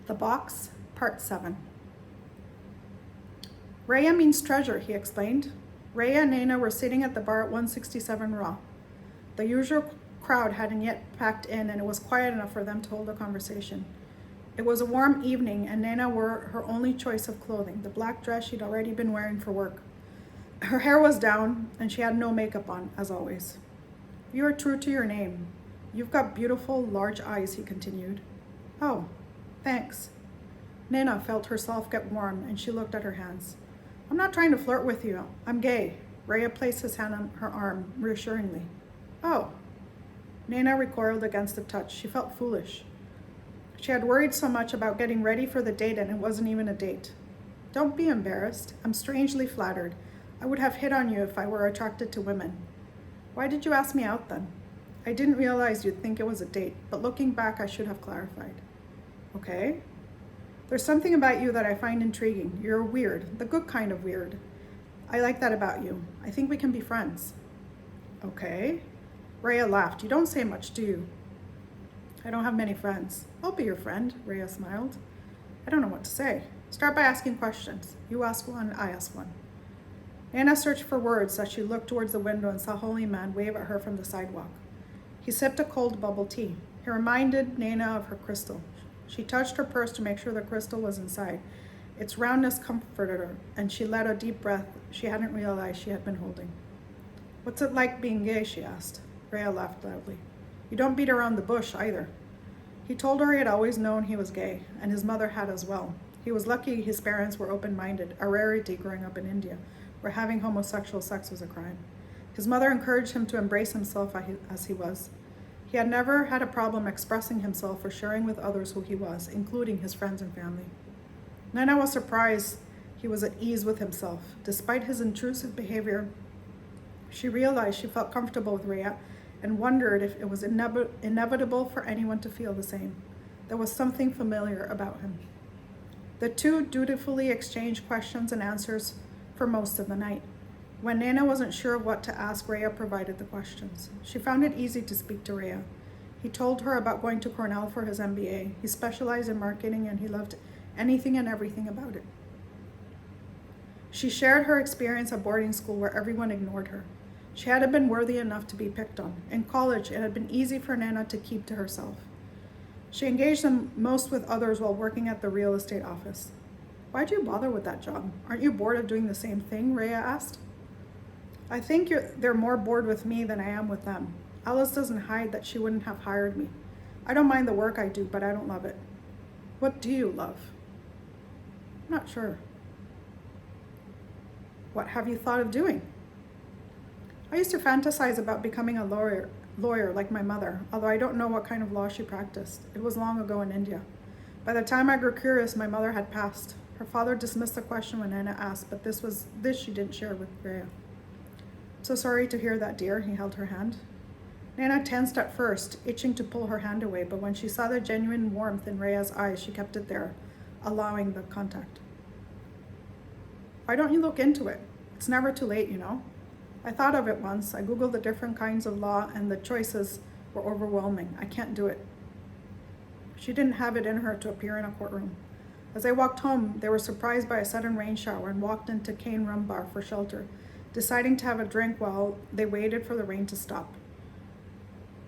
The Box, Part 7. Raiya means treasure, he explained. Raiya and Naina were sitting at the bar at 167 Raw. The usual crowd hadn't yet packed in, and it was quiet enough for them to hold a conversation. It was a warm evening, and Naina wore her only choice of clothing, the black dress she'd already been wearing for work. Her hair was down, and she had no makeup on, as always. You are true to your name. You've got beautiful, large eyes, he continued. Oh, thanks. Naina felt herself get warm, and she looked at her hands. I'm not trying to flirt with you. I'm gay. Raiya placed his hand on her arm, reassuringly. Oh. Naina recoiled against the touch. She felt foolish. She had worried so much about getting ready for the date, and it wasn't even a date. Don't be embarrassed. I'm strangely flattered. I would have hit on you if I were attracted to women. Why did you ask me out then? I didn't realize you'd think it was a date, but looking back, I should have clarified. Okay. There's something about you that I find intriguing. You're weird, the good kind of weird. I like that about you. I think we can be friends. Okay. Raiya laughed. You don't say much, do you? I don't have many friends. I'll be your friend, Raiya smiled. I don't know what to say. Start by asking questions. You ask one, I ask one. Naina searched for words as she looked towards the window and saw Holy Man wave at her from the sidewalk. He sipped a cold bubble tea. He reminded Naina of her crystal. She touched her purse to make sure the crystal was inside. Its roundness comforted her, and she let a deep breath she hadn't realized she had been holding. What's it like being gay, she asked. Raiya laughed loudly. You don't beat around the bush, either. He told her he had always known he was gay, and his mother had as well. He was lucky his parents were open-minded, a rarity growing up in India, where having homosexual sex was a crime. His mother encouraged him to embrace himself as he was. He had never had a problem expressing himself or sharing with others who he was, including his friends and family. Naina was surprised he was at ease with himself. Despite his intrusive behavior, she realized she felt comfortable with Raiya and wondered if it was inevitable for anyone to feel the same. There was something familiar about him. The two dutifully exchanged questions and answers for most of the night. When Naina wasn't sure of what to ask, Raiya provided the questions. She found it easy to speak to Raiya. He told her about going to Cornell for his MBA. He specialized in marketing, and he loved anything and everything about it. She shared her experience at boarding school where everyone ignored her. She hadn't been worthy enough to be picked on. In college, it had been easy for Naina to keep to herself. She engaged the most with others while working at the real estate office. Why'd you bother with that job? Aren't you bored of doing the same thing? Raiya asked. I think they're more bored with me than I am with them. Alice doesn't hide that she wouldn't have hired me. I don't mind the work I do, but I don't love it. What do you love? I'm not sure. What have you thought of doing? I used to fantasize about becoming a lawyer like my mother, although I don't know what kind of law she practiced. It was long ago in India. By the time I grew curious, my mother had passed. Her father dismissed the question when Naina asked, but this she didn't share with Raiya. So sorry to hear that, dear. He held her hand. Naina tensed at first, itching to pull her hand away, but when she saw the genuine warmth in Raiya's eyes, she kept it there, allowing the contact. Why don't you look into it? It's never too late, you know. I thought of it once. I Googled the different kinds of law, and the choices were overwhelming. I can't do it. She didn't have it in her to appear in a courtroom. As they walked home, they were surprised by a sudden rain shower and walked into Cane Rum Bar for shelter, deciding to have a drink while they waited for the rain to stop.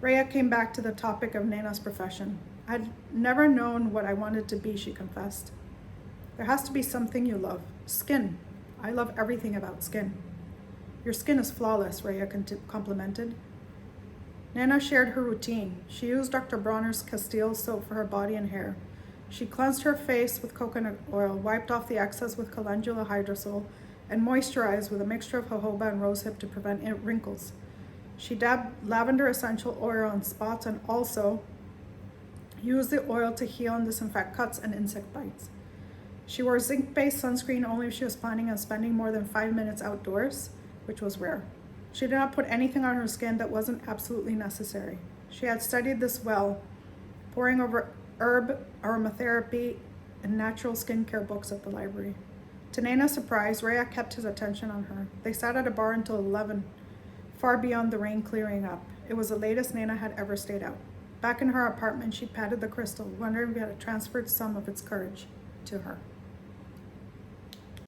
Raiya came back to the topic of Naina's profession. I'd never known what I wanted to be, she confessed. There has to be something you love. Skin. I love everything about skin. Your skin is flawless, Raiya complimented. Naina shared her routine. She used Dr. Bronner's Castile soap for her body and hair. She cleansed her face with coconut oil, wiped off the excess with calendula hydrosol, and moisturized with a mixture of jojoba and rosehip to prevent wrinkles. She dabbed lavender essential oil on spots and also used the oil to heal and disinfect cuts and insect bites. She wore zinc-based sunscreen only if she was planning on spending more than 5 minutes outdoors, which was rare. She did not put anything on her skin that wasn't absolutely necessary. She had studied this well, poring over herb, aromatherapy, and natural skincare books at the library. To Naina's surprise, Raiya kept his attention on her. They sat at a bar until 11, far beyond the rain clearing up. It was the latest Naina had ever stayed out. Back in her apartment, she patted the crystal, wondering if it had transferred some of its courage to her.